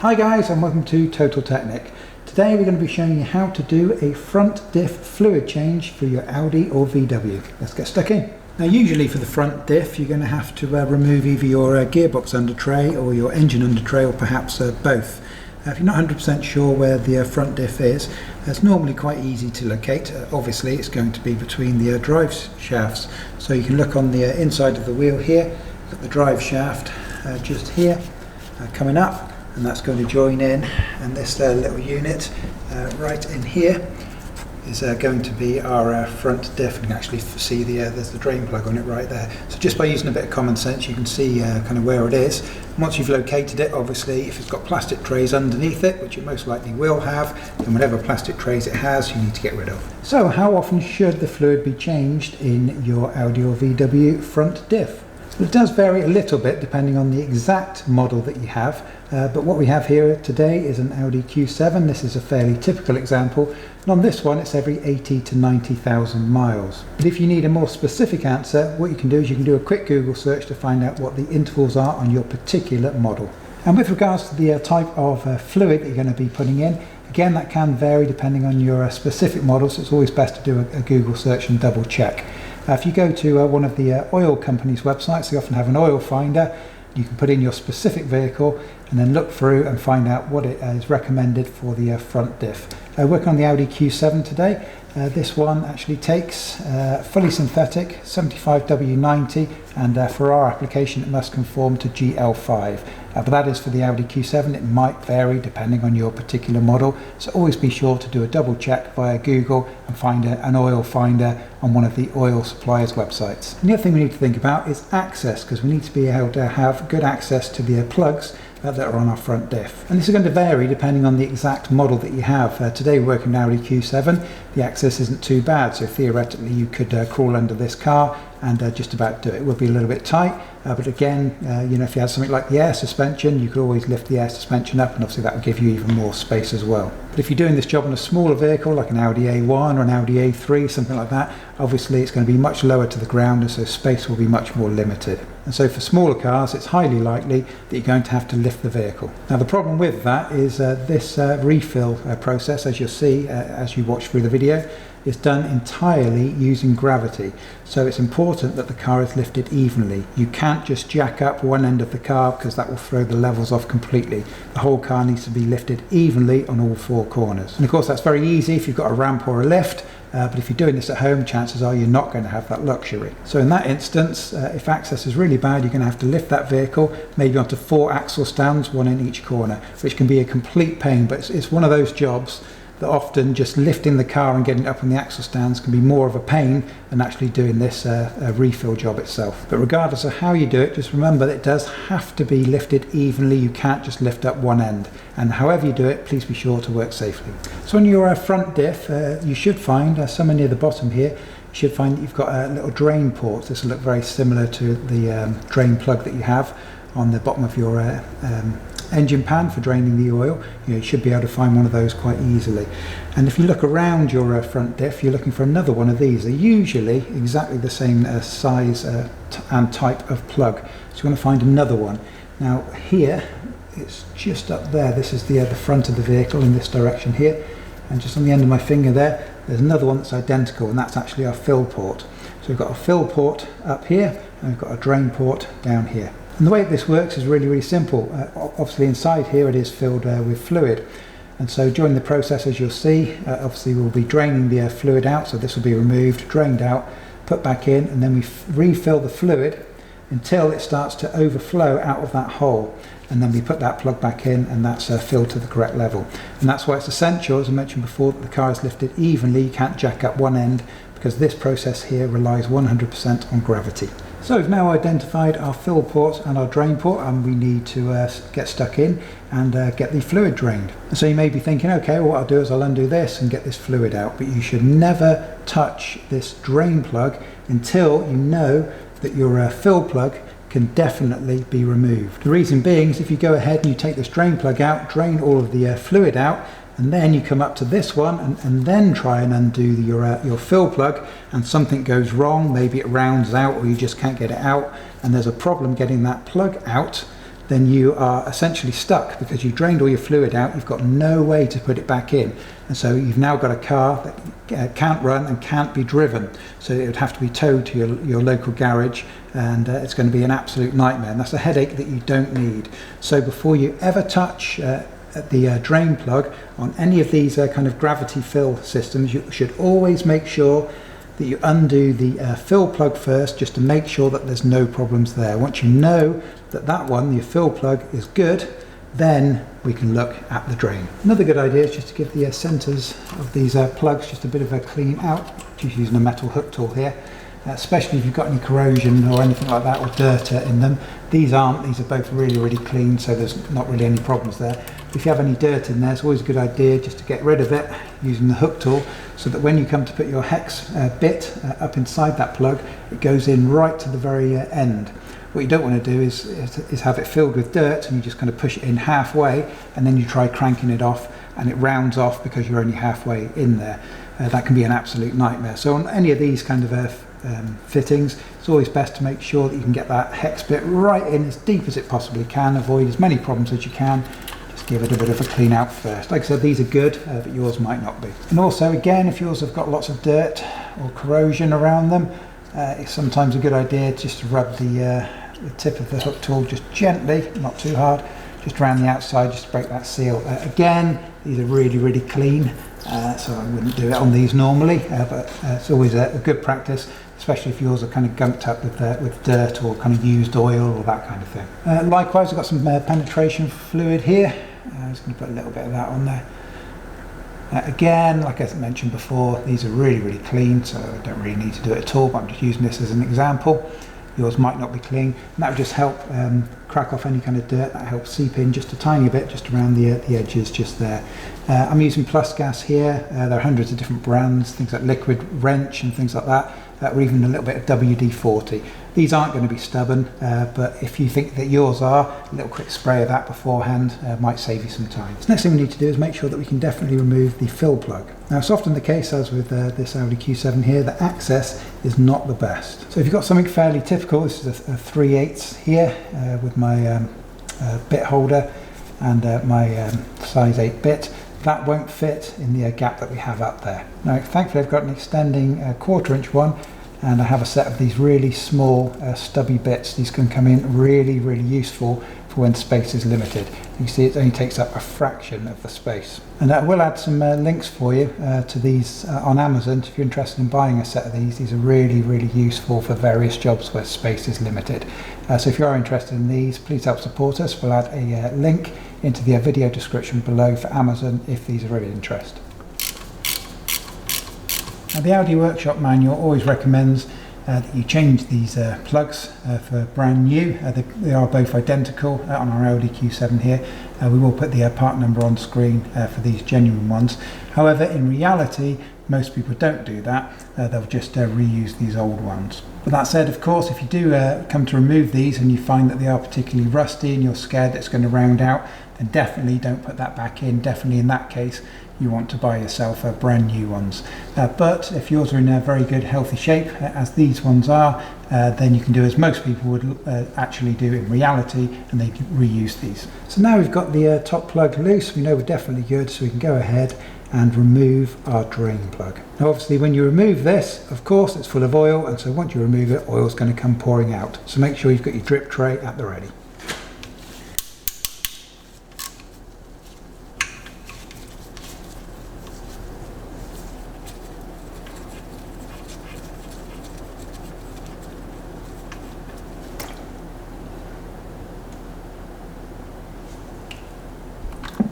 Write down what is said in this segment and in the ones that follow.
Hi guys, and welcome to Total Technik. Today we're going to be showing you how to do a front diff fluid change for your Audi or VW. Let's get stuck in. Now usually for the front diff you're going to have to remove either your gearbox under tray or your engine under tray, or perhaps both. If you're not 100% sure where the front diff is, it's normally quite easy to locate. Obviously it's going to be between the drive shafts, so you can look on the inside of the wheel here, got the drive shaft just here coming up, and that's going to join in, and this little unit right in here is going to be our front diff. You can actually see there's the drain plug on it right there. So just by using a bit of common sense you can see kind of where it is. Once you've located it, obviously if it's got plastic trays underneath it, which it most likely will have, then whatever plastic trays it has you need to get rid of. So how often should the fluid be changed in your Audi or VW front diff? It does vary a little bit depending on the exact model that you have, but what we have here today is an Audi Q7. This is a fairly typical example, and on this one it's every 80 to 90,000 miles. But if you need a more specific answer, what you can do is you can do a quick Google search to find out what the intervals are on your particular model. And with regards to the type of fluid that you're going to be putting in, again that can vary depending on your specific model, so it's always best to do a Google search and double check. If you go to one of the oil companies' websites, they often have an oil finder. You can put in your specific vehicle and then look through and find out what it is recommended for the front diff. Working on the Audi Q7 today. This one actually takes fully synthetic 75W90, and for our application it must conform to GL5. But that is for the Audi Q7. It might vary depending on your particular model, so always be sure to do a double check via Google and find an oil finder on one of the oil suppliers' websites. And the other thing we need to think about is access, because we need to be able to have good access to the plugs that are on our front diff. And this is going to vary depending on the exact model that you have. Today we're working on Audi Q7. The access isn't too bad, so theoretically you could crawl under this car and just about do it. It would be a little bit tight, but again, if you had something like the air suspension, you could always lift the air suspension up, and obviously that would give you even more space as well. But if you're doing this job on a smaller vehicle like an Audi A1 or an Audi A3, something like that, obviously it's going to be much lower to the ground, and so space will be much more limited. And so for smaller cars it's highly likely that you're going to have to lift the vehicle. Now the problem with that is this refill process, as you'll see as you watch through the video, is done entirely using gravity. So it's important that the car is lifted evenly. You can't just jack up one end of the car because that will throw the levels off completely. The whole car needs to be lifted evenly on all four corners. And of course that's very easy if you've got a ramp or a lift, but if you're doing this at home, chances are you're not going to have that luxury. So in that instance, if access is really bad, you're going to have to lift that vehicle maybe onto 4 axle stands, one in each corner, which can be a complete pain, but it's one of those jobs that often just lifting the car and getting it up on the axle stands can be more of a pain than actually doing this refill job itself. But regardless of how you do it, just remember that it does have to be lifted evenly. You can't just lift up one end, and however you do it, please be sure to work safely. So on your front diff, you should find somewhere near the bottom here, you should find that you've got a little drain port. This will look very similar to the drain plug that you have on the bottom of your engine pan for draining the oil. You should be able to find one of those quite easily. And if you look around your front diff, you're looking for another one of these. They're usually exactly the same size and type of plug, so you want to find another one. Now here it's just up there. This is the front of the vehicle in this direction here, and just on the end of my finger there's another one that's identical, and that's actually our fill port. So we've got a fill port up here and we've got a drain port down here. And the way this works is really simple. Obviously inside here it is filled with fluid, and so during the process, as you'll see, obviously we'll be draining the fluid out, so this will be removed, drained out, put back in, and then we refill the fluid until it starts to overflow out of that hole, and then we put that plug back in, and that's filled to the correct level. And that's why it's essential, as I mentioned before, that the car is lifted evenly. You can't jack up one end, because this process here relies 100% on gravity. So we've now identified our fill port and our drain port, and we need to get stuck in and get the fluid drained. So you may be thinking, okay, well, what I'll do is I'll undo this and get this fluid out, but you should never touch this drain plug until you know that your fill plug can definitely be removed. The reason being is if you go ahead and you take this drain plug out, drain all of the fluid out, and then you come up to this one and then try and undo your fill plug, and something goes wrong, maybe it rounds out or you just can't get it out and there's a problem getting that plug out, then you are essentially stuck because you drained all your fluid out. You've got no way to put it back in, and so you've now got a car that can't run and can't be driven. So it would have to be towed to your local garage, and it's going to be an absolute nightmare, and that's a headache that you don't need. So before you ever touch the drain plug on any of these kind of gravity fill systems, you should always make sure that you undo the fill plug first, just to make sure that there's no problems there. Once you know that that one, the fill plug, is good, then we can look at the drain. Another good idea is just to give the centers of these plugs just a bit of a clean out, just using a metal hook tool here, especially if you've got any corrosion or anything like that, or dirt in them. These aren't, these are both really clean, so there's not really any problems there. If you have any dirt in there, it's always a good idea just to get rid of it using the hook tool, so that when you come to put your hex bit up inside that plug, it goes in right to the very end. What you don't want to do is have it filled with dirt and you just kind of push it in halfway, and then you try cranking it off and it rounds off because you're only halfway in there. That can be an absolute nightmare. So on any of these kind of fittings, it's always best to make sure that you can get that hex bit right in as deep as it possibly can, avoid as many problems as you can. Just give it a bit of a clean out first. Like I said, these are good, but yours might not be. And also, again, if yours have got lots of dirt or corrosion around them, it's sometimes a good idea just to rub the tip of the hook tool just gently, not too hard, just around the outside, just to break that seal. Again, these are really clean, so I wouldn't do it on these normally, but it's always a good practice, especially if yours are kind of gunked up with dirt or kind of used oil or that kind of thing. Likewise, I've got some penetration fluid here. I'm just going to put a little bit of that on there. Again, like I mentioned before, these are really clean, so I don't really need to do it at all, but I'm just using this as an example. Yours might not be clean, and that would just help crack off any kind of dirt. That helps seep in just a tiny bit, just around the edges just there. I'm using Plus Gas here. There are hundreds of different brands, things like Liquid Wrench and things like that, or even a little bit of WD-40. These aren't going to be stubborn, but if you think that yours are, a little quick spray of that beforehand might save you some time. So next thing we need to do is make sure that we can definitely remove the fill plug. Now, it's often the case, as with this Audi Q7 here, that access is not the best. So if you've got something fairly typical, this is a 3/8 here with my bit holder and my size 8 bit. That won't fit in the gap that we have up there. Now, thankfully I've got an extending 1/4 inch one, and I have a set of these really small stubby bits. These can come in really useful for when space is limited. You can see it only takes up a fraction of the space. And I will add some links for you to these on Amazon if you're interested in buying a set of these. These are really useful for various jobs where space is limited. So if you are interested in these, please help support us. We'll add a link into the video description below for Amazon if these are of interest. Now, the Audi Workshop Manual always recommends that you change these plugs for brand new. They are both identical on our Audi Q7 here. We will put the part number on screen for these genuine ones. However, in reality, most people don't do that. They'll just reuse these old ones. But that said, of course, if you do come to remove these and you find that they are particularly rusty and you're scared that it's going to round out, then definitely don't put that back in. Definitely in that case, you want to buy yourself brand new ones. But if yours are in a very good healthy shape, as these ones are, then you can do as most people would actually do in reality, and they can reuse these. So now we've got the top plug loose, we know we're definitely good, so we can go ahead and remove our drain plug. Now obviously when you remove this, of course it's full of oil, and so once you remove it, oil's going to come pouring out. So make sure you've got your drip tray at the ready.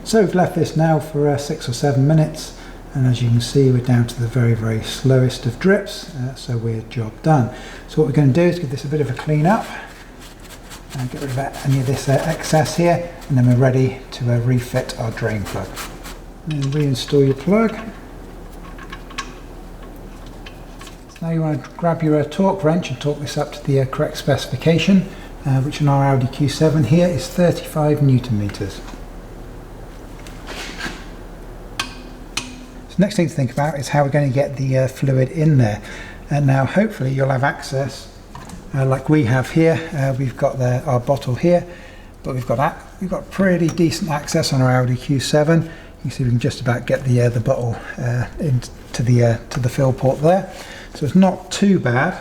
So we've left this now for 6 or 7 minutes, and as you can see we're down to the very slowest of drips, so we're job done. So what we're going to do is give this a bit of a clean up and get rid of any of this excess here, and then we're ready to refit our drain plug. And reinstall your plug. So now you want to grab your torque wrench and torque this up to the correct specification, which in our Audi Q7 here is 35 Newton meters. Next thing to think about is how we're going to get the fluid in there. And now hopefully you'll have access like we have here. We've got our bottle here, but we've got pretty decent access on our Audi Q7. You can see we can just about get the bottle into the fill port there, so it's not too bad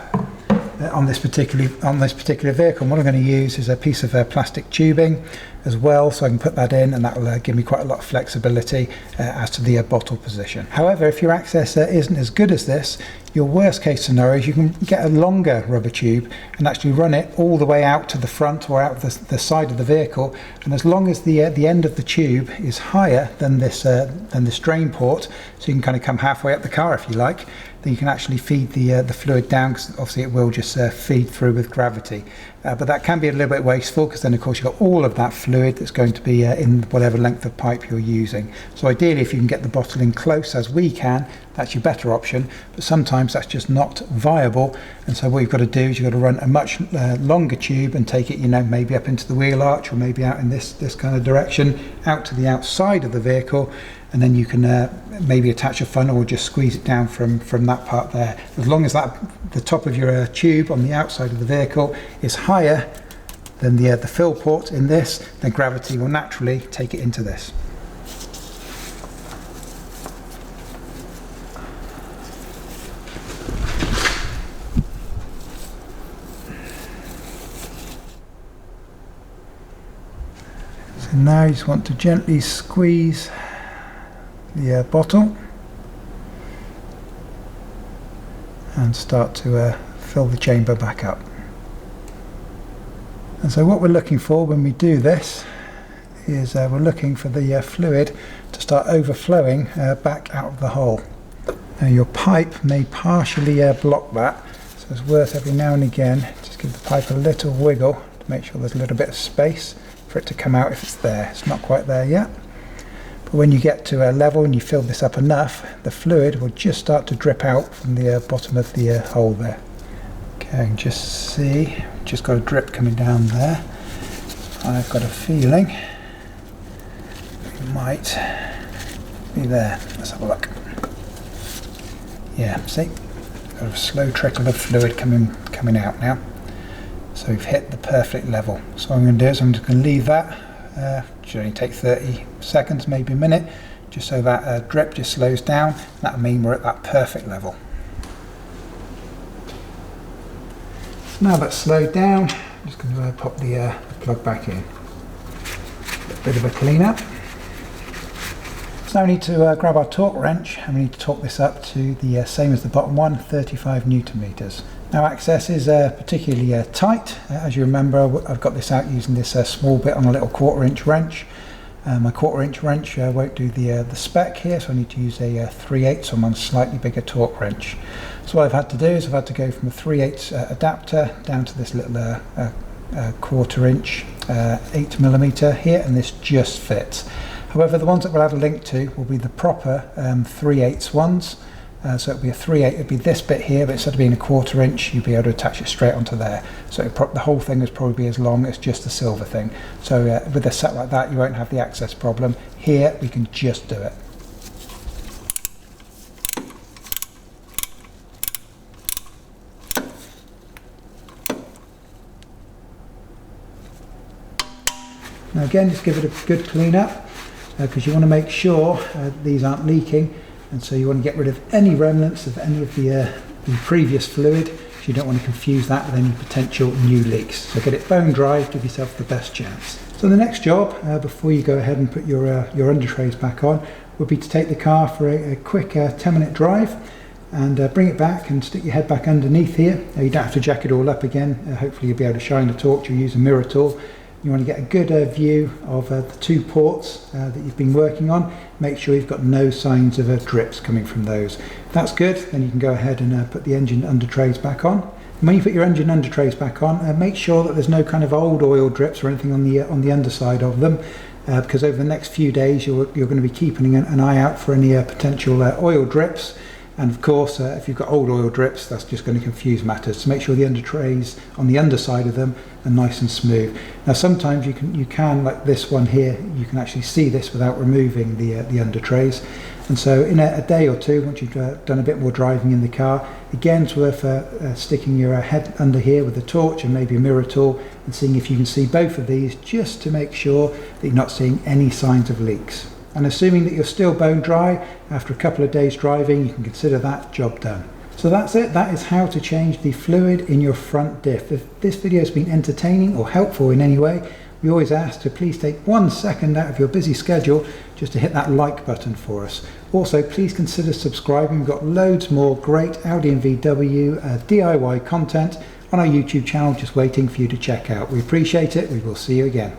on this particular vehicle. And what I'm going to use is a piece of plastic tubing as well, so I can put that in, and that will give me quite a lot of flexibility as to the bottle position. However, if your access isn't as good as this, your worst case scenario is you can get a longer rubber tube and actually run it all the way out to the front or out the side of the vehicle, and as long as the end of the tube is higher than this drain port, so you can kind of come halfway up the car if you like, then you can actually feed the fluid down, because obviously it will just feed through with gravity. But that can be a little bit wasteful, because then of course you've got all of that fluid that's going to be in whatever length of pipe you're using. So ideally, if you can get the bottle in close as we can, that's your better option, but sometimes that's just not viable, and so what you've got to do is you've got to run a much longer tube and take it, maybe up into the wheel arch, or maybe out in this kind of direction, out to the outside of the vehicle, and then you can maybe attach a funnel or just squeeze it down from that part there. As long as the top of your tube on the outside of the vehicle is higher than the fill port in this, then gravity will naturally take it into this. So now you just want to gently squeeze the bottle and start to fill the chamber back up. And so what we're looking for when we do this is we're looking for the fluid to start overflowing back out of the hole. Now your pipe may partially block that, so it's worth every now and again just give the pipe a little wiggle to make sure there's a little bit of space for it to come out if it's there. It's not quite there yet. But when you get to a level and you fill this up enough, the fluid will just start to drip out from the bottom of the hole there. Okay, I can just see, just got a drip coming down there. I've got a feeling it might be there. Let's have a look. Yeah, see? Got a slow trickle of fluid coming out now. So we've hit the perfect level. So what I'm going to do is I'm just going to leave that. Should only take 30 seconds, maybe a minute, just so that drip just slows down. That'll mean we're at that perfect level. Now that's slowed down, I'm just going to pop the plug back in. A bit of a clean up. So now we need to grab our torque wrench, and we need to torque this up to the same as the bottom one, 35 Newton meters. Now access is particularly tight. As you remember, I've got this out using this small bit on a little 1/4" wrench. My 1/4" wrench won't do the spec here, so I need to use a 3/8, so I'm on a slightly bigger torque wrench. So what I've had to do is I've had to go from a 3/8 adapter down to this little 1/4" 8mm here, and this just fits. However, the ones that we'll add a link to will be the proper 3/8 ones. So it'll be a 3/8, it'll be this bit here, but instead of being a 1/4", you'll be able to attach it straight onto there. So the whole thing is probably be as long as just the silver thing. So with a set like that, you won't have the access problem. Here, we can just do it. Now again, just give it a good clean up, because you want to make sure these aren't leaking. And so you want to get rid of any remnants of any of the previous fluid, so you don't want to confuse that with any potential new leaks. So get it bone dry, give yourself the best chance. So the next job, before you go ahead and put your under trays back on, would be to take the car for a quick 10-minute drive and bring it back and stick your head back underneath here. You don't have to jack it all up again. Hopefully you'll be able to shine the torch or use a mirror tool. You want to get a good view of the two ports that you've been working on. Make sure you've got no signs of drips coming from those. If that's good, then you can go ahead and put the engine under trays back on. And when you put your engine under trays back on, make sure that there's no kind of old oil drips or anything on the underside of them, because over the next few days you're going to be keeping an eye out for any potential oil drips. And of course, if you've got old oil drips, that's just going to confuse matters. So make sure the under trays on the underside of them are nice and smooth. Now sometimes you can, like this one here, you can actually see this without removing the under trays. And so in a day or two, once you've done a bit more driving in the car, again it's worth sticking your head under here with a torch and maybe a mirror tool and seeing if you can see both of these, just to make sure that you're not seeing any signs of leaks. And assuming that you're still bone dry after a couple of days driving, you can consider that job done. So that's it. That is how to change the fluid in your front diff. If this video has been entertaining or helpful in any way, we always ask to please take 1 second out of your busy schedule just to hit that like button for us. Also, please consider subscribing. We've got loads more great Audi and VW DIY content on our YouTube channel just waiting for you to check out. We appreciate it. We will see you again.